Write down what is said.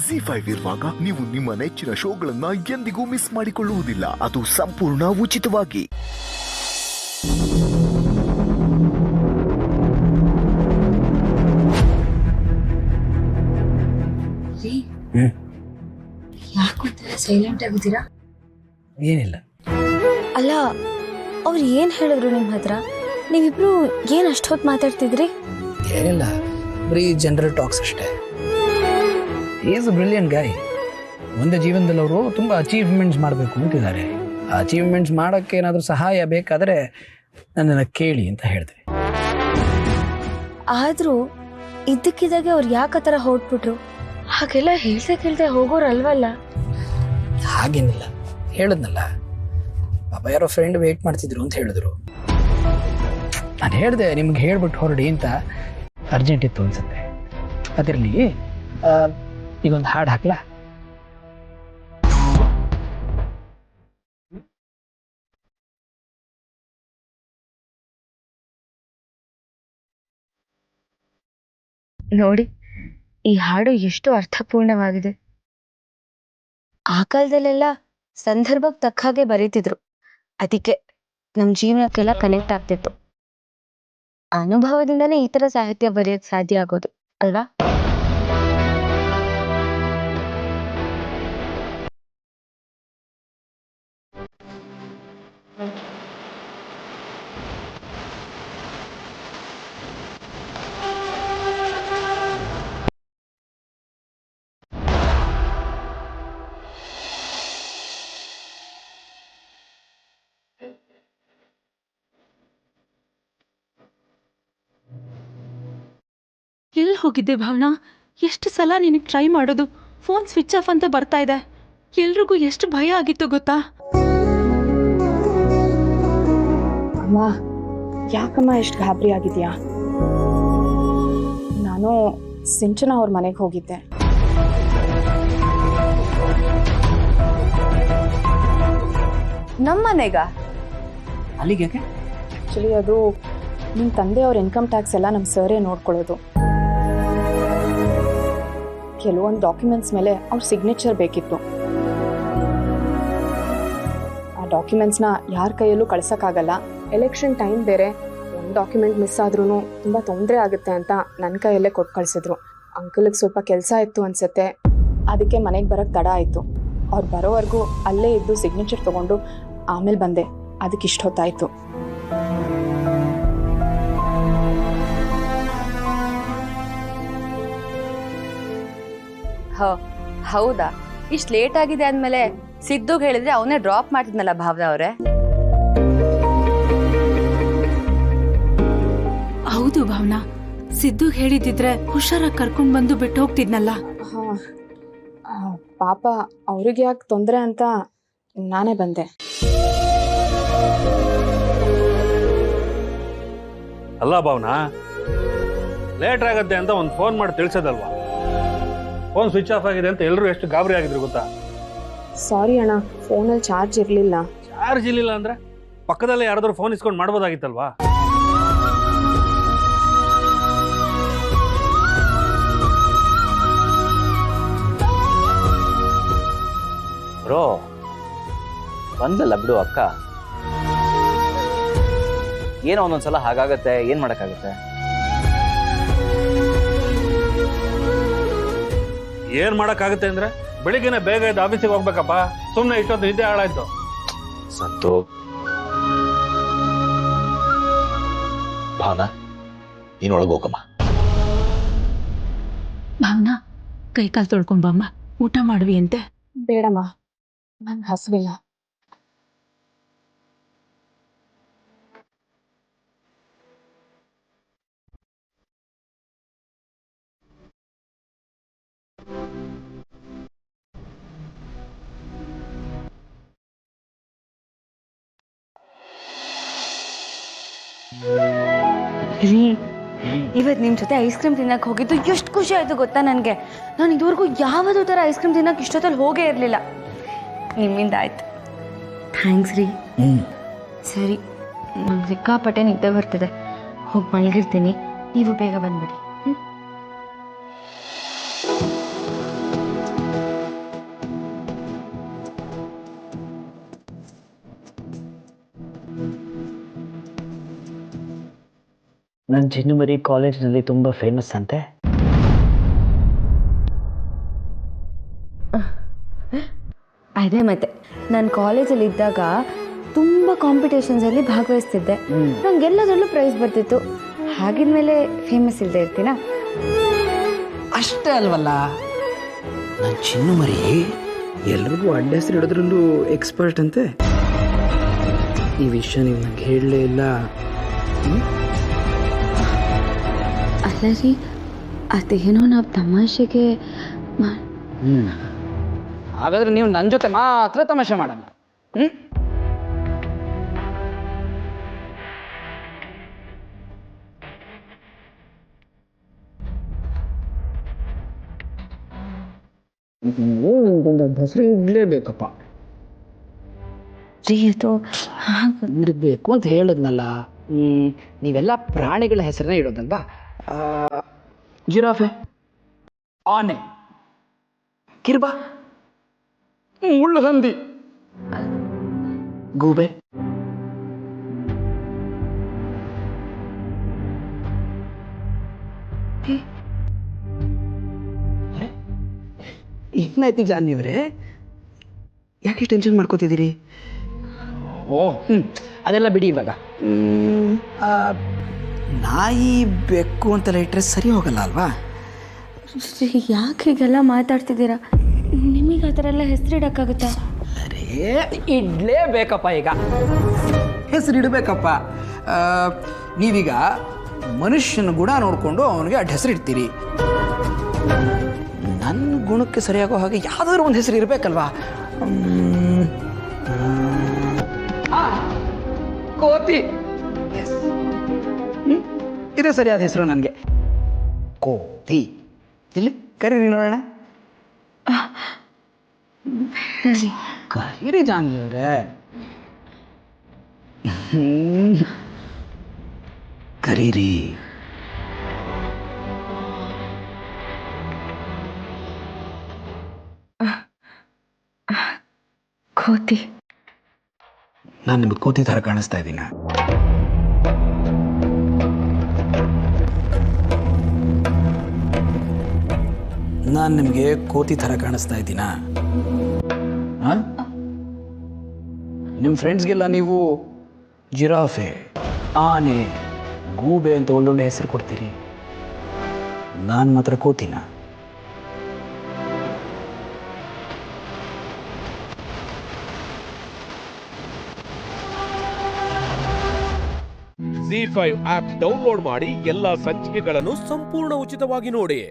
ಜಿ5 ಇರುವಾಗ ನೀವು ನಿಮ್ಮ ನೆಚ್ಚಿನ ಶೋಗಳನ್ನ ಎಂದಿಗೂ ಮಿಸ್ ಮಾಡಿಕೊಳ್ಳುವುದಿಲ್ಲ. ಅದು ಸಂಪೂರ್ಣ ಉಚಿತವಾಗಿ. ಯಾಕೆ ಸೈಲೆಂಟ್ ಆಗಿದ್ದೀರಾ? ಏನಿಲ್ಲ. ಅಲ್ಲ, ಅವ್ರು ಏನ್ ಹೇಳಿದ್ರು ನಿಮ್ಮ ಹತ್ರ? ನೀವಿಬ್ರು ಏನ್ ಅಷ್ಟೊತ್ತು ಮಾತಾಡ್ತಿದ್ರಿ? ಏನಿಲ್ಲ, ಬರೀ ಜನರಲ್ ಟಾಕ್ಸ್ ಅಷ್ಟೇ. Is a brilliant guy. ಮುಂದೆ ಜೀವನದಲ್ಲಿ ಅವರು ತುಂಬ ಅಚೀವ್ಮೆಂಟ್ಸ್ ಮಾಡಬೇಕು ಅಂತಿದ್ದಾರೆ. ಆ ಅಚೀವ್ಮೆಂಟ್ಸ್ ಮಾಡೋಕ್ಕೆ ಏನಾದರೂ ಸಹಾಯ ಬೇಕಾದರೆ ನನ್ನನ್ನು ಕೇಳಿ ಅಂತ ಹೇಳಿದೆ. ಆದ್ರೂ ಇದ್ದಕ್ಕಿದ್ದಾಗೆ ಅವ್ರು ಯಾಕೆ ಆ ಥರ ಹೊರಟ್ಬಿಟ್ರು? ಹಾಗೆಲ್ಲ ಹೇಳ್ದೆ ಹೋಗೋರಲ್ವಲ್ಲ? ಹಾಗೇನಿಲ್ಲ, ಹೇಳಿದ್ನಲ್ಲ, ಪಾಪ ಯಾರೋ ಫ್ರೆಂಡ್ ವೇಟ್ ಮಾಡ್ತಿದ್ರು ಅಂತ ಹೇಳಿದ್ರು. ನಾನು ಹೇಳಿದೆ ನಿಮ್ಗೆ ಹೇಳ್ಬಿಟ್ಟು ಹೊರಡಿ ಅಂತ. ಅರ್ಜೆಂಟ್ ಇತ್ತು ಅನ್ಸುತ್ತೆ. ಅದಿರಲಿ, ಈಗೊಂದು ಹಾಡು ಹಾಕ್ಲಾ? ನೋಡಿ, ಈ ಹಾಡು ಎಷ್ಟು ಅರ್ಥಪೂರ್ಣವಾಗಿದೆ. ಆ ಕಾಲದಲ್ಲೆಲ್ಲ ಸಂದರ್ಭಕ್ಕೆ ತಕ್ಕ ಹಾಗೆ ಬರೀತಿದ್ರು. ಅದಕ್ಕೆ ನಮ್ಮ ಜೀವನಕ್ಕೆಲ್ಲ ಕನೆಕ್ಟ್ ಆಗ್ತಿತ್ತು. ಅನುಭವದಿಂದನೇ ಈ ತರ ಸಾಹಿತ್ಯ ಬರೆಯಕ್ ಸಾಧ್ಯ ಆಗೋದು ಅಲ್ವಾ? ಎಲ್ಲಿ ಹೋಗಿದ್ದೆ ಭಾವನಾ? ಎಷ್ಟು ಸಲ ನಿನಗೆ ಟ್ರೈ ಮಾಡೋದು, ಫೋನ್ ಸ್ವಿಚ್ ಆಫ್ ಅಂತ ಬರ್ತಾ ಇದೆ. ಎಲ್ರಿಗೂ ಎಷ್ಟು ಭಯ ಆಗಿತ್ತು ಗೊತ್ತಾ? ಅಮ್ಮ, ಯಾಕಮ್ಮ ಎಷ್ಟು ಗಾಬರಿ ಆಗಿದೆಯಾ? ನಾನು ಸಿಂಚನ ಅವ್ರ ಮನೆಗೆ ಹೋಗಿದ್ದೆ. ನಮ್ಮ ಮನೆಗ? ಅಲ್ಲಿಗೆ? ಆ್ಯಕ್ಚುಲಿ ಅದು ನಿಮ್ಮ ತಂದೆಯವ್ರ ಇನ್ಕಮ್ ಟ್ಯಾಕ್ಸ್ ಎಲ್ಲ ನಮ್ಮ ಸರೇ ನೋಡ್ಕೊಳ್ಳೋದು. ಕೆಲವೊಂದು ಡಾಕ್ಯುಮೆಂಟ್ಸ್ ಮೇಲೆ ಅವ್ರ ಸಿಗ್ನೇಚರ್ ಬೇಕಿತ್ತು. ಆ ಡಾಕ್ಯುಮೆಂಟ್ಸ್ನ ಯಾರ ಕೈಯಲ್ಲೂ ಕಳ್ಸೋಕ್ಕಾಗಲ್ಲ. ಎಲೆಕ್ಷನ್ ಟೈಮ್ ಬೇರೆ. ಒಂದು ಡಾಕ್ಯುಮೆಂಟ್ ಮಿಸ್ ಆದ್ರೂ ತುಂಬ ತೊಂದರೆ ಆಗುತ್ತೆ ಅಂತ ನನ್ನ ಕೈಯಲ್ಲೇ ಕೊಟ್ಟು ಕಳಿಸಿದ್ರು. ಅಂಕಲ್ಗೆ ಸ್ವಲ್ಪ ಕೆಲಸ ಇತ್ತು ಅನಿಸುತ್ತೆ, ಅದಕ್ಕೆ ಮನೆಗೆ ಬರೋಕ್ಕೆ ತಡ ಆಯಿತು. ಅವ್ರು ಬರೋವರೆಗೂ ಅಲ್ಲೇ ಇದ್ದು ಸಿಗ್ನೇಚರ್ ತೊಗೊಂಡು ಆಮೇಲೆ ಬಂದೆ. ಅದಕ್ಕೆ ಇಷ್ಟು ಹೊತ್ತಾಯಿತು. ಹೌದಾ? ಇಷ್ಟು ಲೇಟ್ ಆಗಿದೆ ಅಂದಮೇಲೆ ಸಿದ್ದುಗೆ ಹೇಳಿದ್ರೆ ಅವನೇ ಡ್ರಾಪ್ ಮಾಡ್ತಿದ್ನಲ್ಲ ಭಾವನಾ ಅವರೇ. ಹೌದು ಭಾವನಾ, ಸಿದ್ದುಗೆ ಹೇಳಿದಿದ್ರೆ ಹುಷಾರಾಗಿ ಕರ್ಕೊಂಡು ಬಂದು ಬಿಟ್ಟು ಹೋಗ್ತಿದ್ನಲ್ಲ. ಪಾಪ ಅವ್ರಿಗೆ ಯಾಕೆ ತೊಂದರೆ ಅಂತ ನಾನೇ ಬಂದೆ. ಅಲ್ಲ ಭಾವನಾ, ಲೇಟ್ ಆಗತ್ತೆ ಅಂತ ಒಂದು ಫೋನ್ ಮಾಡಿ ತಿಳಿಸೋದಲ್ವಾ? ಫೋನ್ ಸ್ವಿಚ್ ಆಫ್ ಆಗಿದೆ ಅಂತ ಎಲ್ಲರೂ ಎಷ್ಟು ಗಾಬರಿ ಆಗಿದ್ರು ಗೊತ್ತಾ? ಸಾರಿ ಅಣ್ಣ, ಫೋನಲ್ಲಿ ಚಾರ್ಜ್ ಇರಲಿಲ್ಲ. ಚಾರ್ಜ್ ಇರಲಿಲ್ಲ ಅಂದ್ರೆ ಪಕ್ಕದಲ್ಲೇ ಯಾರಾದ್ರೂ ಫೋನ್ ಇಸ್ಕೊಂಡು ಮಾಡ್ಬೋದಾಗಿತ್ತಲ್ವಾ? ಬ್ರೋ, ಬಂದಲ್ಲ ಬಿಡು ಅಕ್ಕ. ಏನೋ ಒಂದೊಂದ್ಸಲ ಹಾಗಾಗತ್ತೆ, ಏನ್ ಮಾಡಕ್ಕಾಗತ್ತೆ? ಏನ್ ಮಾಡಕ್ಕಾಗತ್ತೆ ಅಂದ್ರೆ ಬೆಳಿಗ್ಗೆನೆ ಬೇಗ ಇದ್ದು ಆಫೀಸಿಗೆ ಹೋಗ್ಬೇಕಪ್ಪ. ಸುಮ್ಮನೆ ಇಷ್ಟೊತ್ತು ನಿದ್ದೆ ಹಾಳಾಯ್ತು. ಸಂತು, ಭಾವನಾ ನೀನ್ ಒಳಗೆ ಹೋಗಮ್ಮ. ಭಾವನಾ, ಕೈ ಕಾಲು ತೊಳ್ಕೊಂಡ್ ಬಮ್ಮ, ಊಟ ಮಾಡ್ವಿ ಅಂತೆ. ಬೇಡಮ್ಮ, ನಂಗೆ ಹಸುವಿಲ್ಲ. ಇವತ್ತು ನಿಮ್ಮ ಜೊತೆ ಐಸ್ ಕ್ರೀಮ್ ತಿನ್ನಕ್ಕೆ ಹೋಗಿದ್ದು ಎಷ್ಟು ಖುಷಿ ಆಯ್ತು ಗೊತ್ತಾ ನನಗೆ. ನಾನು ಇದುವರೆಗೂ ಯಾವುದೂ ಥರ ಐಸ್ ಕ್ರೀಮ್ ತಿನ್ನಕ್ಕೆ ಇಷ್ಟೊತ್ತಲ್ಲಿ ಹೋಗೇ ಇರಲಿಲ್ಲ. ನಿಮ್ಮಿಂದ ಆಯ್ತು. ಥ್ಯಾಂಕ್ಸ್ ರೀ. ಸರಿ, ನಂಗೆ ಸಿಕ್ಕಾಪಟ್ಟೆ ನಿದ್ದೆ ಬರ್ತಿದೆ, ಹೋಗಿ ಮಲಗಿರ್ತೀನಿ. ನೀವು ಬೇಗ ಬಂದ್ಬಿಡಿ. ನನ್ನ ಚಿನ್ನುಮರಿ ಕಾಲೇಜ್ನಲ್ಲಿ ತುಂಬ ಫೇಮಸ್ ಅಂತೆ. ಅದೇ ಮತ್ತೆ ನಾನು ಕಾಲೇಜಲ್ಲಿ ಇದ್ದಾಗ ತುಂಬ ಕಾಂಪಿಟೇಷನ್ಸಲ್ಲಿ ಭಾಗವಹಿಸ್ತಿದ್ದೆ. ನಂಗೆಲ್ಲದರಲ್ಲೂ ಪ್ರೈಸ್ ಬರ್ತಿತ್ತು. ಹಾಗಿದ್ಮೇಲೆ ಫೇಮಸ್ ಇಲ್ಲದೆ ಇರ್ತೀನಾ? ಅಷ್ಟೇ ಅಲ್ವಲ್ಲ, ನನ್ನ ಚಿನ್ನುಮರಿ ಎಲ್ರಿಗೂ ಅಡ್ಡ ಹೆಸರು ಇಡೋದ್ರಲ್ಲೂ ಎಕ್ಸ್ಪರ್ಟ್ ಅಂತೆ. ಈ ವಿಷಯ ನೀವು ನಂಗೆ ಹೇಳಲೇ ಇಲ್ಲ. ಅಲ್ಲ ರೀ, ಅದೇನೋ ನಾವು ತಮಾಷೆಗೆ ಹಾಗಾದ್ರೆ ನೀವು ನನ್ನ ಜೊತೆ ಮಾತ್ರ ತಮಾಷೆ ಮಾಡಲ್ಲ. ಹೆಸರು ಇಡ್ಲೇಬೇಕಪ್ಪ. ರೀ ಅದು ಇರಬೇಕು ಅಂತ ಹೇಳಿದ್ನಲ್ಲ. ನೀವೆಲ್ಲ ಪ್ರಾಣಿಗಳ ಹೆಸರನ್ನ ಇಡೋದಲ್ವಾ? ಜಿರಾಫೆ, ಆನೆ, ಕಿರ್ಬ, ಮುಳ್ಳುಹಂದಿ, ಗೂಬೆ, ಏನಾಯ್ತು ಜಾನಿಯವರೇ? ಯಾಕೆ ಟೆನ್ಷನ್ ಮಾಡ್ಕೋತಿದ್ದೀರಿ? ಅದೆಲ್ಲ ಬಿಡಿ ಇವಾಗ. ನಾಯಿ ಬೆಕ್ಕು ಅಂತೆಲ್ಲ ಇಟ್ಟರೆ ಸರಿ ಹೋಗಲ್ಲ ಅಲ್ವಾ? ಯಾಕೆ ಹೀಗೆಲ್ಲ ಮಾತಾಡ್ತಿದ್ದೀರಾ? ನಿಮಗೆ ಆ ಥರ ಎಲ್ಲ ಹೆಸರಿಡೋಕ್ಕಾಗುತ್ತಾ? ಅರೇ ಇಡಲೇಬೇಕಪ್ಪ, ಈಗ ಹೆಸರಿಡಬೇಕಪ್ಪ. ನೀವೀಗ ಮನುಷ್ಯನ ಗುಣ ನೋಡಿಕೊಂಡು ಅವನಿಗೆ ಅಡ್ಡ ಹೆಸರು ಇಡ್ತೀರಿ. ನನ್ನ ಗುಣಕ್ಕೆ ಸರಿಯಾಗೋ ಹಾಗೆ ಯಾವುದಾದ್ರೂ ಒಂದು ಹೆಸರು ಇರಬೇಕಲ್ವಾ? ಕೋತಿ, ಇದೇ ಸರಿಯಾದ ಹೆಸರು ನನಗೆ. ಕೋತಿ. ಇಲ್ಲಿ ಕರೀರಿ ನೋಡೋಣ. ಕರೀರಿ ಜಾನ್ವರೇ, ಕರೀರಿ. ಕೋತಿ. ನಾನು ನಿಮಗೆ ಕೋತಿ ಥರ ಕಾಣಿಸ್ತಾ ಇದ್ದೀನ? ನಾನು ನಿಮಗೆ ಕೋತಿ ಥರ ಕಾಣಿಸ್ತಾ ಇದ್ದೀನ? ನಿಮ್ಮ ಫ್ರೆಂಡ್ಸ್ಗೆಲ್ಲ ನೀವು ಜಿರಾಫೆ, ಆನೆ, ಗೂಬೆ ಅಂತ ಒಳ್ಳೊಳ್ಳೆ ಹೆಸರು ಕೊಡ್ತೀರಿ. ನಾನು ಮಾತ್ರ ಕೋತಿನ? ZEE5 ಆಪ್ ಡೌನ್ಲೋಡ್ ಮಾಡಿ ಎಲ್ಲಾ ಸಂಚಿಕೆಗಳನ್ನು ಸಂಪೂರ್ಣ ಉಚಿತವಾಗಿ ನೋಡಿ.